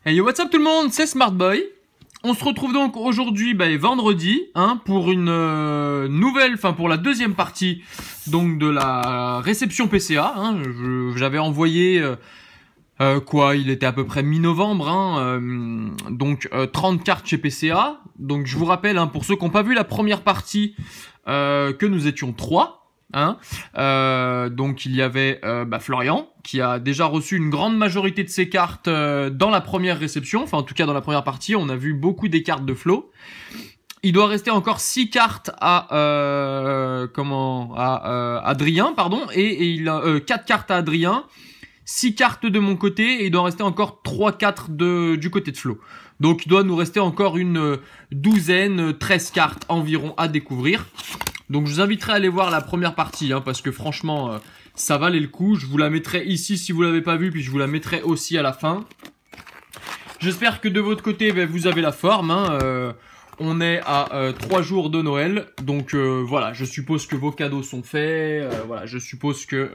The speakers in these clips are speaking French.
Hey yo, what's up tout le monde, c'est Smartboy. On se retrouve donc aujourd'hui, vendredi, pour une pour la deuxième partie donc de la réception PCA. J'avais envoyé il était à peu près mi-novembre, 30 cartes chez PCA. Donc je vous rappelle, pour ceux qui n'ont pas vu la première partie, que nous étions 3. Donc il y avait Florian qui a déjà reçu une grande majorité de ses cartes dans la première réception, enfin en tout cas dans la première partie, on a vu beaucoup des cartes de Flo. Il doit rester encore 6 cartes à Adrien, et il a 4 cartes à Adrien, 6 cartes de mon côté, et il doit rester encore 3-4 du côté de Flo. Donc il doit nous rester encore une douzaine, 13 cartes environ à découvrir. Donc je vous inviterai à aller voir la première partie, parce que franchement, ça valait le coup. Je vous la mettrai ici si vous l'avez pas vue, puis je vous la mettrai aussi à la fin. J'espère que de votre côté, vous avez la forme. On est à 3 jours de Noël, donc voilà, je suppose que vos cadeaux sont faits. Voilà, je suppose que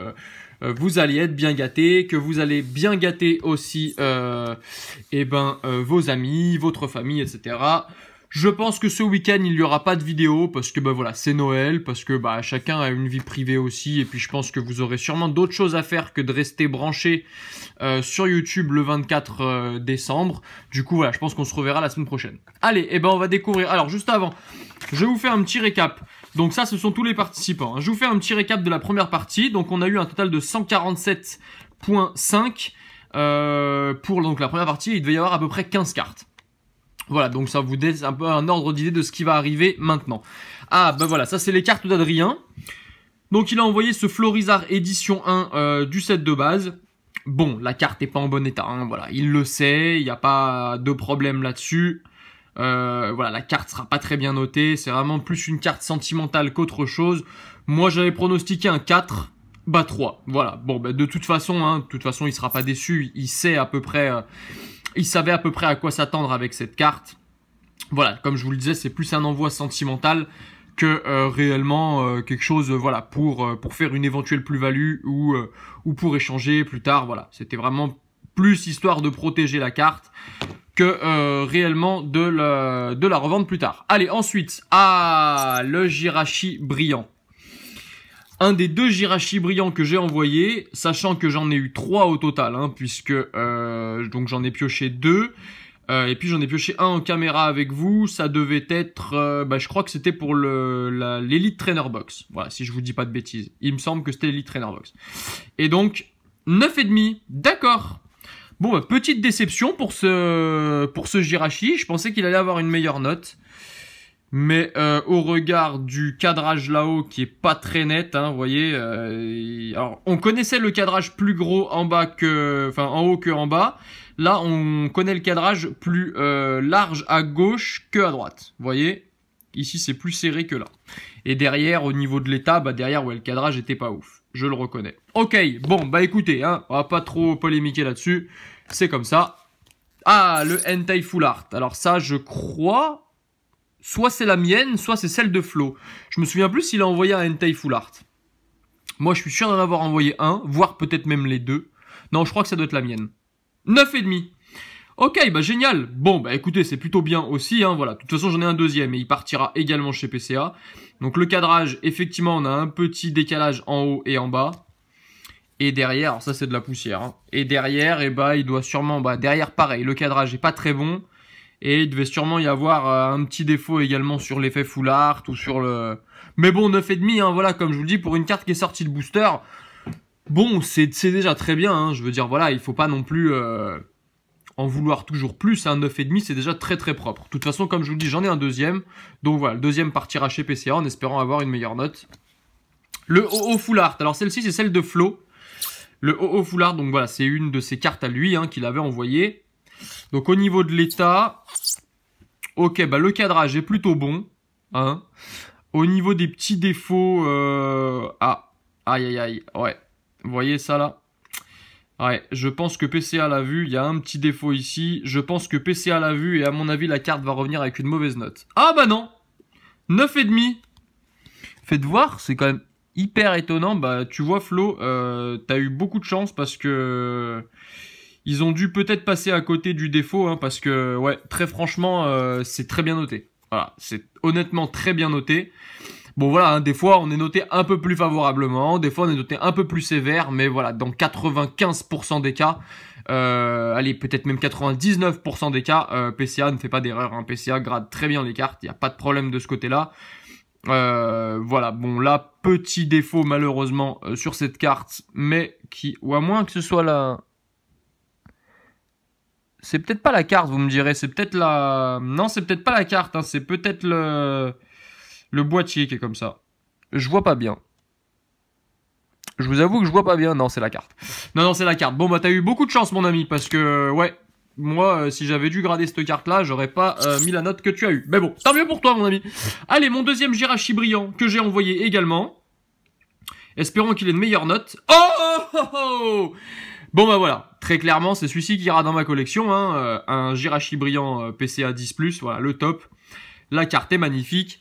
vous allez être bien gâtés, que vous allez bien gâter aussi vos amis, votre famille, etc. Je pense que ce week-end, il n'y aura pas de vidéo parce que voilà, c'est Noël, parce que chacun a une vie privée aussi, et puis je pense que vous aurez sûrement d'autres choses à faire que de rester branché sur YouTube le 24 décembre. Du coup, voilà, je pense qu'on se reverra la semaine prochaine. Allez, on va découvrir. Alors, juste avant, je vais vous faire un petit récap. Donc ça, ce sont tous les participants. Je vous fais un petit récap de la première partie. Donc, on a eu un total de 147,5 pour donc la première partie. Il devait y avoir à peu près 15 cartes. Voilà, donc ça vous donne un peu un ordre d'idée de ce qui va arriver maintenant. Voilà, ça c'est les cartes d'Adrien. Donc il a envoyé ce Florizard édition 1 du set de base. Bon, la carte n'est pas en bon état, voilà, il le sait, il n'y a pas de problème là-dessus. Voilà, la carte sera pas très bien notée, c'est vraiment plus une carte sentimentale qu'autre chose. Moi j'avais pronostiqué un 4, 3. Voilà, bon, de toute façon, il sera pas déçu, il sait à peu près... il savait à peu près à quoi s'attendre avec cette carte. Voilà, comme je vous le disais, c'est plus un envoi sentimental que réellement quelque chose pour faire une éventuelle plus-value ou pour échanger plus tard. Voilà, c'était vraiment plus histoire de protéger la carte que réellement de la revendre plus tard. Allez, ensuite, le Jirachi brillant. Un des 2 Jirachi brillants que j'ai envoyé, sachant que j'en ai eu 3 au total, puisque donc j'en ai pioché 2, et puis j'en ai pioché 1 en caméra avec vous. Ça devait être, je crois que c'était pour l'Elite Trainer Box. Voilà, si je vous dis pas de bêtises. Il me semble que c'était l'Elite Trainer Box. Et donc, 9,5, d'accord. Bon, petite déception pour ce Jirachi. Je pensais qu'il allait avoir une meilleure note. Mais au regard du cadrage là-haut qui est pas très net, vous voyez, alors on connaissait le cadrage plus gros en bas en haut que en bas. Là, on connaît le cadrage plus large à gauche que à droite. Vous voyez, ici c'est plus serré que là. Et derrière, au niveau de l'état, derrière, le cadrage était pas ouf. Je le reconnais. Ok, bon, écoutez, on va pas trop polémiquer là-dessus. C'est comme ça. Le Hentai Full Art. Alors ça, je crois... soit c'est la mienne, soit c'est celle de Flo. Je me souviens plus s'il a envoyé un Hentai Full Art. Moi, je suis sûr d'en avoir envoyé un, voire peut-être même les 2. Non, je crois que ça doit être la mienne. 9,5. Ok, génial. Bon, écoutez, c'est plutôt bien aussi, voilà. De toute façon, j'en ai un deuxième et il partira également chez PCA. Donc, le cadrage, effectivement, on a un petit décalage en haut et en bas. Et derrière, alors ça, c'est de la poussière. Et derrière, il doit sûrement... derrière, pareil, le cadrage est pas très bon. Et il devait sûrement y avoir un petit défaut également sur l'effet full art ou sur le... Mais bon, 9,5, voilà, comme je vous le dis, pour une carte qui est sortie de booster, bon, c'est déjà très bien, je veux dire, voilà, il faut pas non plus en vouloir toujours plus, 9,5, c'est déjà très très propre. De toute façon, comme je vous le dis, j'en ai un deuxième, donc voilà, le deuxième partira chez PCA en espérant avoir une meilleure note. Le OO full art, alors celle-ci, c'est celle de Flo. Le OO full art, donc voilà, c'est une de ses cartes à lui, qu'il avait envoyée. Donc au niveau de l'état, ok, le cadrage est plutôt bon, Au niveau des petits défauts, aïe aïe aïe, ouais, vous voyez ça là? Ouais, je pense que PCA l'a vu, il y a un petit défaut ici, je pense que PCA l'a vu et à mon avis la carte va revenir avec une mauvaise note. Non, 9,5. Faites voir, c'est quand même hyper étonnant, tu vois Flo, t'as eu beaucoup de chance parce que... Ils ont dû peut-être passer à côté du défaut, hein, parce que, ouais, très franchement, c'est très bien noté. Voilà, c'est honnêtement très bien noté. Bon voilà, hein, des fois on est noté un peu plus favorablement, des fois on est noté un peu plus sévère, mais voilà, dans 95% des cas, allez, peut-être même 99% des cas, PCA ne fait pas d'erreur, hein. PCA grade très bien les cartes, il n'y a pas de problème de ce côté-là. Voilà, bon là, petit défaut malheureusement sur cette carte, mais qui, ou à moins que ce soit la... C'est peut-être pas la carte, vous me direz, c'est peut-être la... Non, c'est peut-être pas la carte, hein, c'est peut-être le boîtier qui est comme ça. Je vois pas bien. Je vous avoue que je vois pas bien. Non, c'est la carte. Non, c'est la carte. Bon, bah, t'as eu beaucoup de chance, mon ami, parce que, ouais, moi, si j'avais dû grader cette carte-là, j'aurais pas mis la note que tu as eue. Mais bon, tant mieux pour toi, mon ami. Allez, mon deuxième Jirachi brillant, que j'ai envoyé également. Espérons qu'il ait de meilleures notes. Oh. Bon, bah, voilà. Très clairement, c'est celui-ci qui ira dans ma collection, hein. Un Jirachi brillant PCA 10+, voilà, le top. La carte est magnifique.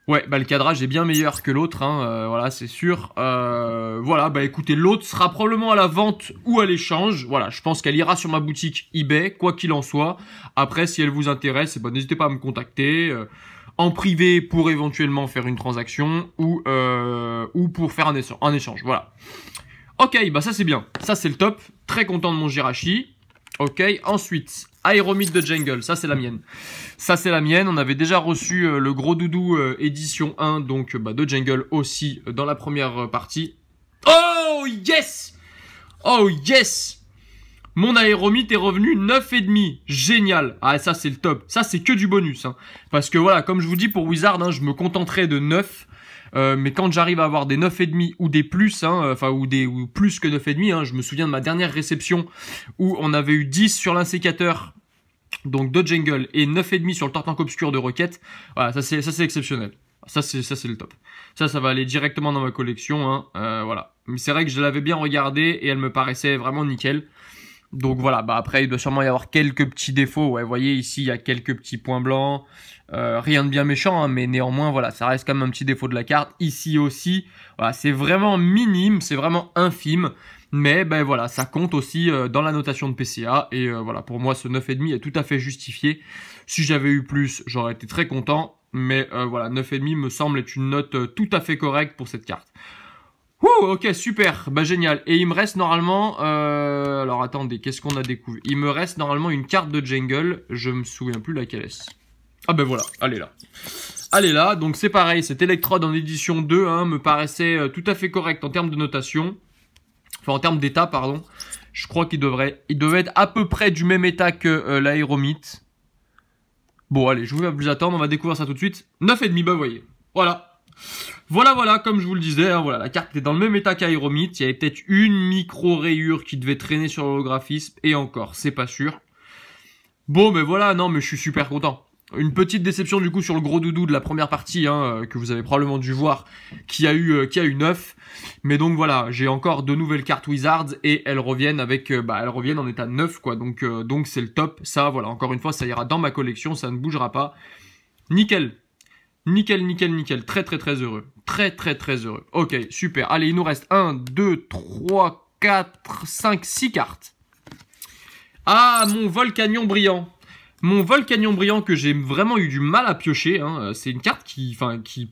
Ouais, bah le cadrage est bien meilleur que l'autre, hein, voilà, c'est sûr. Voilà, bah écoutez, l'autre sera probablement à la vente ou à l'échange. Voilà, je pense qu'elle ira sur ma boutique eBay, quoi qu'il en soit. Après, si elle vous intéresse, bah, n'hésitez pas à me contacter en privé pour éventuellement faire une transaction ou pour faire un échange. Voilà. Ok, bah ça c'est bien, ça c'est le top. Très content de mon Jirachi. Ok, ensuite, Aéromite de Jungle, ça c'est la mienne. Ça c'est la mienne, on avait déjà reçu le gros doudou édition 1, donc bah, de Jungle aussi dans la première partie. Oh yes! Oh yes! Mon Aéromite est revenu 9,5, génial. Ah ça c'est le top, ça c'est que du bonus. Hein. Parce que voilà, comme je vous dis pour Wizard, hein, je me contenterai de 9. Mais quand j'arrive à avoir des 9,5 ou des plus, hein, enfin ou plus que 9,5, hein, je me souviens de ma dernière réception où on avait eu 10 sur l'insécateur donc de Jungle et 9,5 sur le Tartank Obscur de Rocket. Voilà, ça c'est exceptionnel. Ça c'est le top. Ça va aller directement dans ma collection. Hein, voilà. Mais c'est vrai que je l'avais bien regardé et elle me paraissait vraiment nickel. Donc voilà, bah après il doit sûrement y avoir quelques petits défauts. Ouais, vous voyez ici il y a quelques petits points blancs. Rien de bien méchant, hein, mais néanmoins voilà, ça reste quand même un petit défaut de la carte. Ici aussi, voilà, c'est vraiment minime, c'est vraiment infime. Mais ben voilà, ça compte aussi dans la notation de PCA. Et voilà, pour moi ce 9,5 est tout à fait justifié. Si j'avais eu plus, j'aurais été très content. Mais voilà, 9,5 me semble être une note tout à fait correcte pour cette carte. Ouh, ok, super, bah génial. Et il me reste normalement, alors attendez, qu'est-ce qu'on a découvert? Il me reste normalement une carte de Jungle, je me souviens plus laquelle est-ce. Ah ben voilà, elle est là. Elle est là, donc c'est pareil, cet électrode en édition 2 hein, me paraissait tout à fait correct en termes de notation. Enfin en termes d'état, pardon. Je crois qu'il devait être à peu près du même état que l'Aéromite. Bon allez, je vous vais pas plus attendre, on va découvrir ça tout de suite. 9,5, bah vous voyez, voilà. Voilà, comme je vous le disais, hein, voilà, la carte était dans le même état qu'Aéromite. Il y avait peut-être une micro-rayure qui devait traîner sur l'holographisme, et encore, c'est pas sûr. Bon, mais voilà, non, mais je suis super content. Une petite déception du coup sur le gros doudou de la première partie, hein, que vous avez probablement dû voir, qui a eu 9. Mais donc voilà, j'ai encore de nouvelles cartes Wizards et elles reviennent avec, elles reviennent en état 9 quoi. Donc c'est le top. Ça, voilà, encore une fois, ça ira dans ma collection, ça ne bougera pas. Nickel. Nickel. Très heureux. Très heureux. Ok, super. Allez, il nous reste 1, 2, 3, 4, 5, 6 cartes. Ah, mon Volcanion brillant. Mon Volcanion brillant que j'ai vraiment eu du mal à piocher. Hein. C'est une carte qui,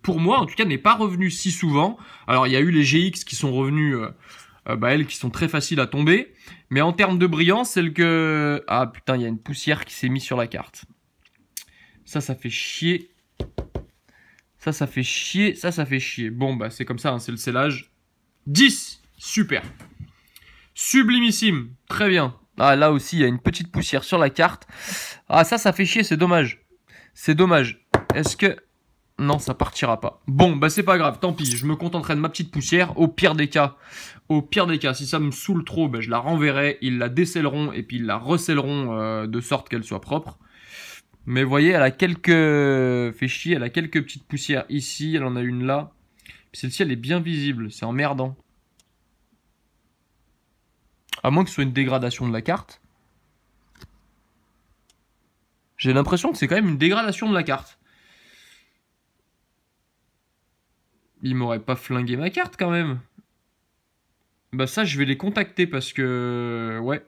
pour moi, en tout cas, n'est pas revenue si souvent. Alors, il y a eu les GX qui sont revenus, elles qui sont très faciles à tomber. Mais en termes de brillant, celle que... Ah, putain, il y a une poussière qui s'est mise sur la carte. Ça fait chier. Ça fait chier. Bon, bah, c'est comme ça, hein, c'est le scellage. 10. Super. Sublimissime. Très bien. Ah, là aussi, il y a une petite poussière sur la carte. Ah, ça fait chier, c'est dommage. C'est dommage. Est-ce que... Non, ça partira pas. Bon, bah, c'est pas grave, tant pis. Je me contenterai de ma petite poussière. Au pire des cas, si ça me saoule trop, bah, je la renverrai. Ils la décelleront et puis ils la recelleront de sorte qu'elle soit propre. Mais vous voyez, elle a quelques... Fait chier, elle a quelques petites poussières ici. Elle en a une là. Celle-ci, elle est bien visible. C'est emmerdant. À moins que ce soit une dégradation de la carte. J'ai l'impression que c'est quand même une dégradation de la carte. Il m'aurait pas flingué ma carte quand même. Bah ça, je vais les contacter parce que... Ouais.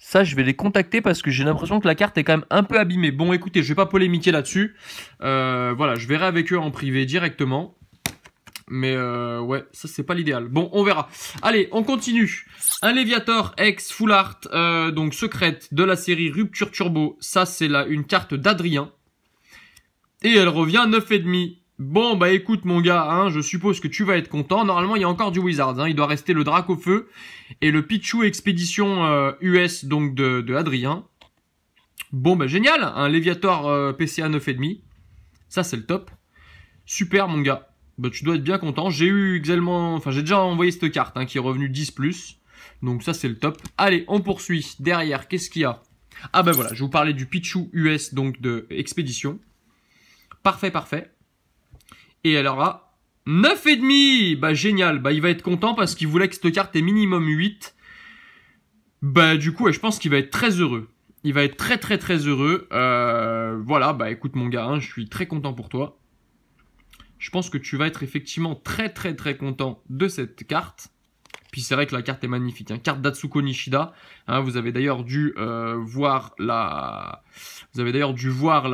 Ça, je vais les contacter parce que j'ai l'impression que la carte est quand même un peu abîmée. Bon, écoutez, je vais pas polémiquer là-dessus. Voilà, je verrai avec eux en privé directement. Mais ouais, ça c'est pas l'idéal. Bon, on verra. Allez, on continue. Un Léviator ex Full Art, donc secrète de la série Rupture Turbo. Ça, c'est là une carte d'Adrien. Et elle revient à 9,5. Bon, bah écoute mon gars, hein, je suppose que tu vas être content. Normalement, il y a encore du Wizards. Hein. Il doit rester le Dracofeu et le Pichu Expédition US donc de Adrien. Bon, bah génial. Un Léviator PCA 9,5. Ça, c'est le top. Super mon gars. Bah tu dois être bien content. J'ai eu également... Enfin, j'ai déjà envoyé cette carte hein, qui est revenue 10+. Donc ça, c'est le top. Allez, on poursuit. Derrière, qu'est-ce qu'il y a? Ah bah voilà, je vais vous parler du Pichu US donc de Expédition. Parfait, parfait. Et elle aura 9,5. Bah génial, bah il va être content parce qu'il voulait que cette carte ait minimum 8. Bah du coup, ouais, je pense qu'il va être très heureux. Il va être très très très heureux. Voilà, bah écoute mon gars, hein, je suis très content pour toi. Je pense que tu vas être effectivement très très très content de cette carte. Puis c'est vrai que la carte est magnifique. Hein. Carte d'Atsuko Nishida. Hein, vous avez d'ailleurs dû voir la... Vous avez d'ailleurs dû voir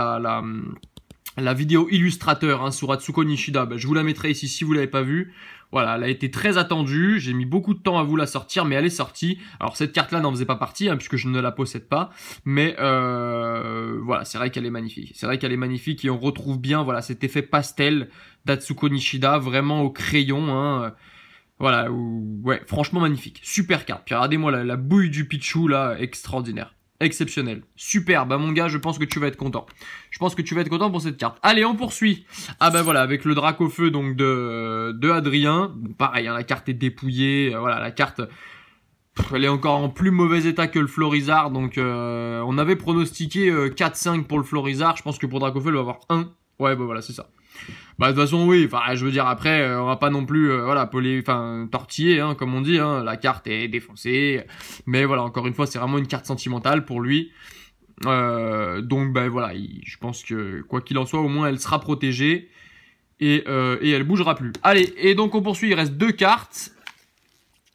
la vidéo illustrateur hein, sur Atsuko Nishida, bah, je vous la mettrai ici si vous l'avez pas vue. Voilà, elle a été très attendue, j'ai mis beaucoup de temps à vous la sortir, mais elle est sortie. Alors cette carte-là n'en faisait pas partie, hein, puisque je ne la possède pas, mais voilà, c'est vrai qu'elle est magnifique. C'est vrai qu'elle est magnifique et on retrouve bien voilà cet effet pastel d'Atsuko Nishida, vraiment au crayon. Hein. Voilà, ouais, franchement magnifique. Super carte. Puis regardez-moi la bouille du Pichu là, extraordinaire. Exceptionnel. Super, bah mon gars, je pense que tu vas être content. Je pense que tu vas être content pour cette carte. Allez, on poursuit. Ah bah voilà, avec le Dracofeu donc de Adrien. Bon, pareil, hein, la carte est dépouillée. Voilà, la carte, elle est encore en plus mauvais état que le Florizard. Donc on avait pronostiqué 4-5 pour le Florizard. Je pense que pour Dracofeu, il va avoir 1. Ouais, bah voilà, c'est ça. Bah de toute façon oui, enfin je veux dire après on va pas non plus voilà tortiller hein, comme on dit hein, la carte est défoncée, mais voilà encore une fois c'est vraiment une carte sentimentale pour lui, donc bah voilà je pense que quoi qu'il en soit au moins elle sera protégée et elle bougera plus. Allez et donc on poursuit, il reste 2 cartes.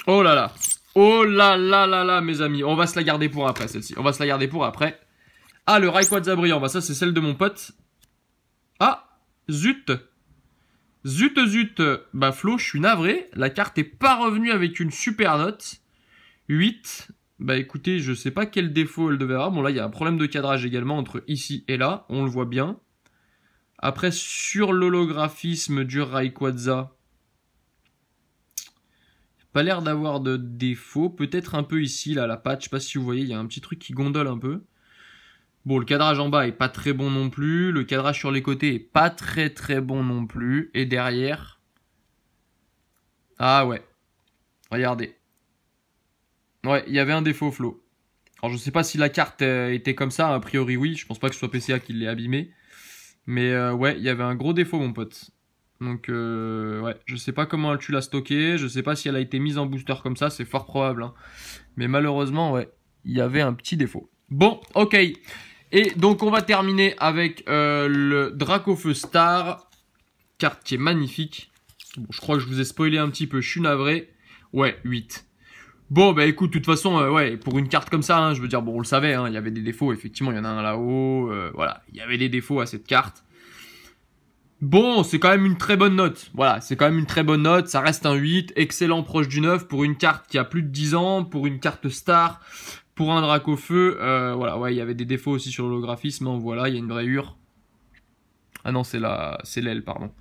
Oh là là mes amis, on va se la garder pour après celle-ci, on va se la garder pour après. Ah le Rayquaza brillant, bah ça c'est celle de mon pote. Ah zut. Bah Flo, je suis navré, la carte est pas revenue avec une super note. 8, bah écoutez, je sais pas quel défaut elle devait avoir. Bon là, il y a un problème de cadrage également entre ici et là, on le voit bien. Après, sur l'holographisme du Rayquaza, pas l'air d'avoir de défaut. Peut-être un peu ici, là, la patch, je sais pas si vous voyez, il y a un petit truc qui gondole un peu. Bon, le cadrage en bas est pas très bon non plus. Le cadrage sur les côtés est pas très très bon non plus. Et derrière... Ah ouais. Regardez. Ouais, il y avait un défaut, Flo. Alors, je sais pas si la carte était comme ça. A priori, oui. Je pense pas que ce soit PCA qui l'ait abîmé. Mais ouais, il y avait un gros défaut, mon pote. Donc, ouais. Je sais pas comment tu l'as stocké. Je sais pas si elle a été mise en booster comme ça. C'est fort probable. Hein. Mais malheureusement, ouais. Il y avait un petit défaut. Bon, ok. Et donc on va terminer avec le Dracofeu Star, carte qui est magnifique. Bon, je crois que je vous ai spoilé un petit peu, je suis navré. Ouais, 8. Bon, bah écoute, de toute façon, ouais, pour une carte comme ça, hein, je veux dire, bon, on le savait, hein, il y avait des défauts, effectivement, il y en a un là-haut, voilà, il y avait des défauts à cette carte. Bon, c'est quand même une très bonne note, voilà, c'est quand même une très bonne note, ça reste un 8, excellent, proche du 9, pour une carte qui a plus de 10 ans, pour une carte Star... Pour un Dracofeu, voilà, ouais, il y avait des défauts aussi sur l'holographisme, hein, voilà, il y a une rayure. Ah non, c'est l'aile, pardon.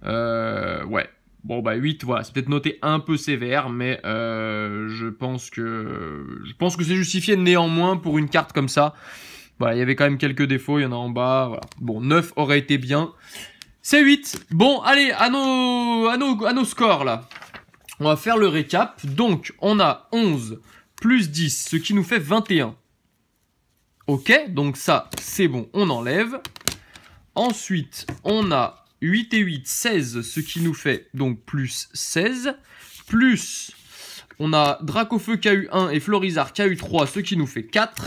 Ouais, bon bah 8, voilà, c'est peut-être noté un peu sévère, mais je pense que c'est justifié néanmoins pour une carte comme ça. Voilà, il y avait quand même quelques défauts, il y en a en bas, voilà. Bon, 9 aurait été bien. C'est 8. Bon, allez, à nos scores, là. On va faire le récap. Donc, on a 11... plus 10, ce qui nous fait 21. Ok, donc ça, c'est bon, on enlève. Ensuite, on a 8 et 8, 16, ce qui nous fait donc plus 16. Plus, on a Dracofeu qui a eu 1 et Florizard qui a eu 3, ce qui nous fait 4.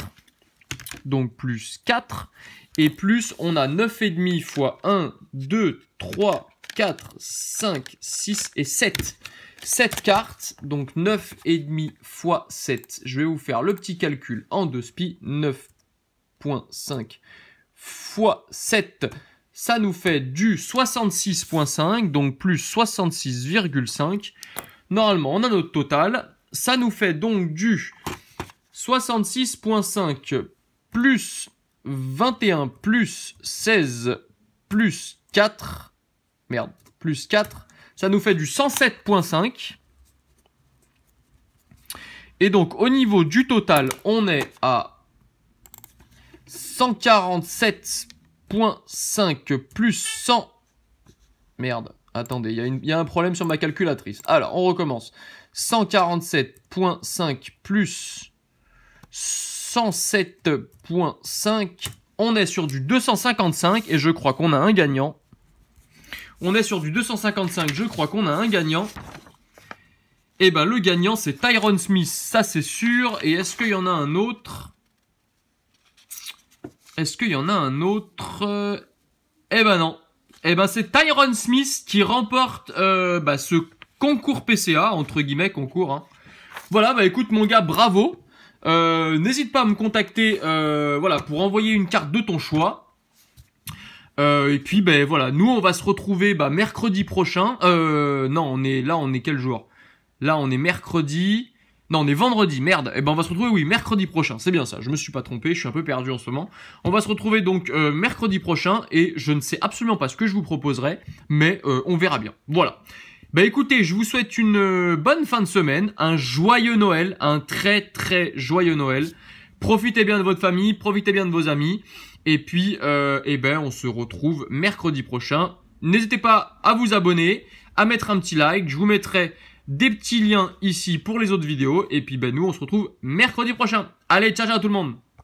Donc plus 4. Et plus, on a 9,5 fois 1, 2, 3, 4, 5, 6 et 7. 7 cartes, donc 9,5 fois 7. Je vais vous faire le petit calcul en 2 spi. 9,5 fois 7, ça nous fait du 66,5, donc plus 66,5. Normalement, on a notre total. Ça nous fait donc du 66,5 plus 21 plus 16 plus 4. Merde, plus 4. Ça nous fait du 107,5. Et donc, au niveau du total, on est à 147,5 plus 100. Merde, attendez, il y a un problème sur ma calculatrice. Alors, on recommence. 147,5 plus 107,5. On est sur du 255 et je crois qu'on a un gagnant. On est sur du 255, je crois qu'on a un gagnant. Et ben le gagnant c'est Tyron Smith, ça c'est sûr. Et est-ce qu'il y en a un autre? Est-ce qu'il y en a un autre? Eh ben non. Eh ben c'est Tyron Smith qui remporte ce concours PCA, entre guillemets concours. Hein. Voilà, bah écoute mon gars, bravo. N'hésite pas à me contacter voilà, pour envoyer une carte de ton choix. Et puis ben voilà, nous on va se retrouver mercredi prochain. Non, on est quel jour? Là on est mercredi. Non, on est vendredi, merde. Et ben on va se retrouver, oui, mercredi prochain. C'est bien ça, je me suis pas trompé, je suis un peu perdu en ce moment. On va se retrouver donc mercredi prochain et je ne sais absolument pas ce que je vous proposerai, mais on verra bien. Voilà. Bah écoutez, je vous souhaite une bonne fin de semaine, un joyeux Noël, un très très joyeux Noël. Profitez bien de votre famille, profitez bien de vos amis. Et puis, on se retrouve mercredi prochain. N'hésitez pas à vous abonner, à mettre un petit like. Je vous mettrai des petits liens ici pour les autres vidéos. Et puis, nous, on se retrouve mercredi prochain. Allez, ciao, ciao tout le monde.